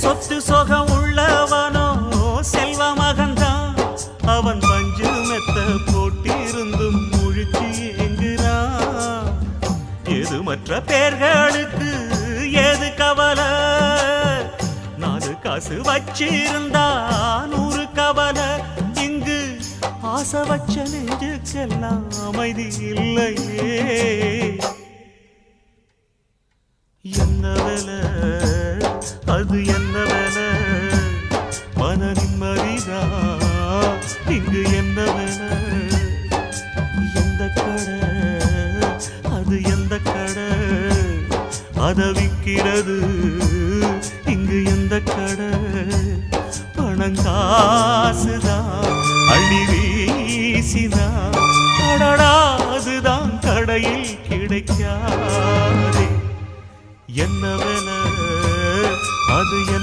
சொத்து சொகம் உள்ளவனோ செல்வ மகன்தான். அவன் பஞ்சு மெத்த போட்டிருந்தும் முழிச்சு ஏங்குறான். எது மற்ற பேர்களுக்கு ஏது கவலை? 4 காசு வச்சிருந்தா 100 கவலை. இங்கு ஆசை வச்ச நெஞ்சுக்கெல்லாம் அமைதி இல்லையே. என்ன வேலை அது என்ன வேலை? மன நிம்மதிதான் இங்கு என்ன வேலை? எந்த கடை அது எந்த கடை? அத விக்கிறது இங்கு எந்த கடை? பணங்காசுதான் அள்ளி வீசிதான் கடடாதுதான் கடையில் கிடைக்காதே. என்ன வேலை அது என்ன?